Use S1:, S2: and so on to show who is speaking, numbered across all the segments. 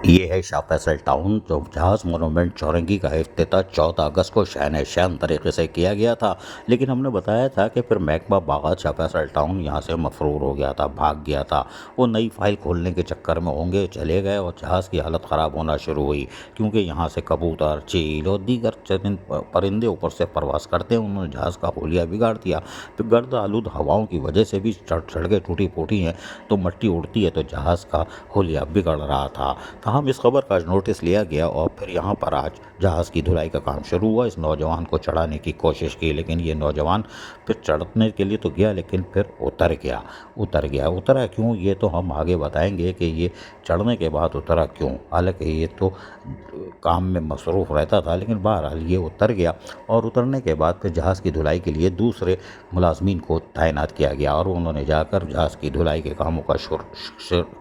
S1: ये है शाह फैसल टाउन, जो जहाज़ मोनूमेंट चौरंगी का इफ्तिताह 14 अगस्त को शहन तरीके से किया गया था। लेकिन हमने बताया था कि फिर महकमा बागात शाह फैसल टाउन यहाँ से मफरूर हो गया था, भाग गया था। वो नई फाइल खोलने के चक्कर में होंगे चले गए और जहाज़ की हालत ख़राब होना शुरू हुई, क्योंकि यहाँ से कबूतर, चील और दीगर चरिंद परिंदे ऊपर से परवास करते हैं। उन्होंने जहाज़ का होलिया बिगाड़ दिया। फिर गर्द आलूद हवाओं की वजह से भी सड़कें टूटी फूटी हैं, तो मट्टी उड़ती है, तो जहाज़ का होलिया बिगड़ रहा था। हम इस खबर का नोटिस लिया गया और फिर यहाँ पर आज जहाज़ की धुलाई का काम शुरू हुआ। इस नौजवान को चढ़ाने की कोशिश की, लेकिन ये नौजवान फिर चढ़ने के लिए तो गया, लेकिन फिर उतरा क्यों, ये तो हम आगे बताएंगे कि ये चढ़ने के बाद उतरा क्यों। हालांकि ये तो काम में मसरूफ़ रहता था, लेकिन बहरहाल ये उतर गया और उतरने के बाद फिर जहाज़ की धुलाई के लिए दूसरे मुलाजमीन को तैनात किया गया और उन्होंने जाकर जहाज़ की धुलाई के कामों का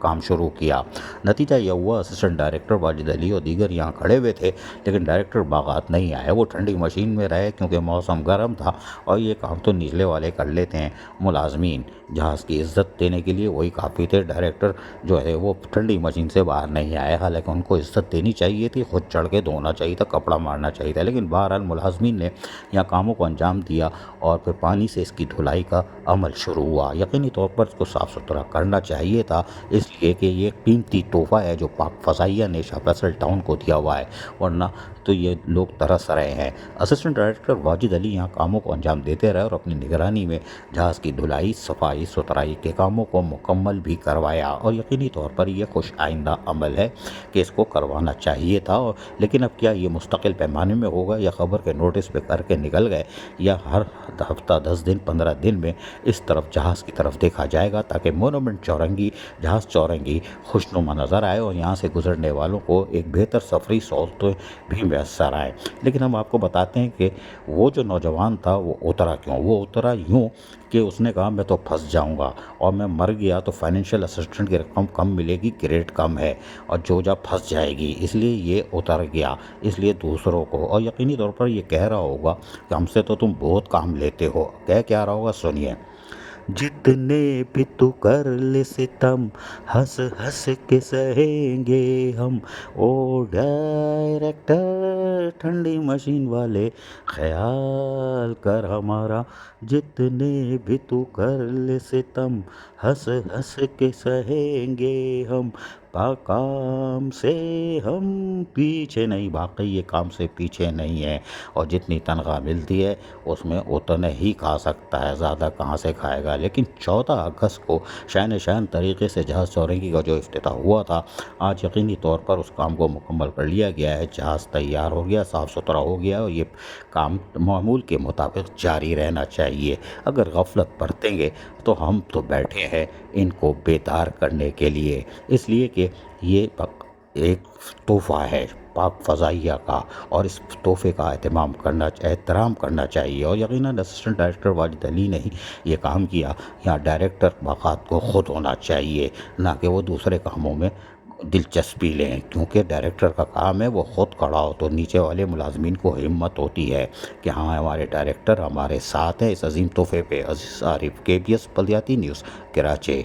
S1: काम शुरू किया। नतीजा यह हुआ, असिस्टेंट डायरेक्टर वाजिद अली और दीगर यहाँ खड़े हुए थे, लेकिन डायरेक्टर बागात नहीं आए। वो ठंडी मशीन में रहे, क्योंकि मौसम गर्म था और ये काम तो निचले वाले कर लेते हैं। मुलाजमीन जहाज़ की इज्जत देने के लिए वही काफ़ी थे। डायरेक्टर जो है वो ठंडी मशीन से बाहर नहीं आए। हालांकि उनको इज्जत देनी चाहिए थी, खुद चढ़ के धोना चाहिए था, कपड़ा मारना चाहिए था, लेकिन बहरहाल मुलाजमीन ने यहाँ कामों को अंजाम दिया और फिर पानी से इसकी धुलाई का अमल शुरू हुआ। यकीनी तौर पर इसको साफ़ सुथरा करना चाहिए था, इसलिए कि ये कीमती तोहफा है जो पाक फ़ज़ाइया ने शाह फैसल टाउन को दिया हुआ है, वरना तो ये लोग तरस रहे हैं। असिस्टेंट डायरेक्टर वाजिद अली यहाँ कामों को अंजाम देते रहे और अपनी निगरानी में जहाज़ की धुलाई, सफाई सुथराई के कामों को मुकम्मल भी करवाया। और यकीनी तौर पर यह खुश आइंदा अमल है कि इसको करवाना चाहिए था। और लेकिन अब क्या ये मुस्तकिल पैमाने में होगा, या खबर के नोटिस पे करके निकल गए, या हर हफ्ता 10 दिन 15 दिन में इस तरफ जहाज़ की तरफ देखा जाएगा, ताकि मोनूमेंट चौरंगी, जहाज़ चौरंगी खुशनुमा नज़र आए और यहाँ से गुजरने वालों को एक बेहतर सफरी सहूलतें भी मैसर आए। लेकिन हम आपको बताते हैं कि वो जो नौजवान था वो उतरा क्यों। वो उतरा यूँ कि उसने कहा मैं तो फंस जाऊंगा और मैं मर गया तो फाइनेंशियल असिस्टेंट की रकम कम मिलेगी, ग्रेड कम है और जोजा फंस जाएगी, इसलिए ये उतर गया। इसलिए दूसरों को, और यकीनी तौर पर ये कह रहा होगा कि हमसे तो तुम बहुत काम लेते हो। क्या रहा होगा, सुनिए। जितने भी तू कर ले सितम, हंस हंस के सहेंगे हम। ओ डायरेक्टर ठंडी मशीन वाले, ख्याल कर हमारा। जितने भी तू कर ले सितम, हंस हंस के सहेंगे हम। काम से हम पीछे नहीं, वाकई ये काम से पीछे नहीं है। और जितनी तनख्वाह मिलती है उसमें उतने ही खा सकता है, ज़्यादा कहाँ से खाएगा। लेकिन 14 अगस्त को शान तरीके से जहाज़ चौरंगी का जो इफ्तिताह हुआ था, आज यकीनी तौर पर उस काम को मुकम्मल कर लिया गया है। जहाज़ तैयार हो गया, साफ़ सुथरा हो गया और ये काम मामूल के मुताबिक जारी रहना चाहिए। अगर गफलत बरतेंगे तो हम तो बैठे हैं इनको बेदार करने के लिए, इसलिए कि ये एक तोहफ़ा है पाक फ़ज़ाइया का, और इस तोहफ़े का एहतराम करना चाहिए। और यकीनन असिस्टेंट डायरेक्टर वाजिद अली ने ही ये काम किया। यहाँ डायरेक्टर बाकात को खुद होना चाहिए, ना कि वो दूसरे कामों में दिलचस्पी लें, क्योंकि डायरेक्टर का काम है वो खुद खड़ा हो तो नीचे वाले मुलाजमीन को हिम्मत होती है कि हाँ हमारे डायरेक्टर हमारे साथ है। इस अजीम तोहफ़े पे अज़ीज़ आरिफ, KBS बल्दियाती न्यूज़, कराची।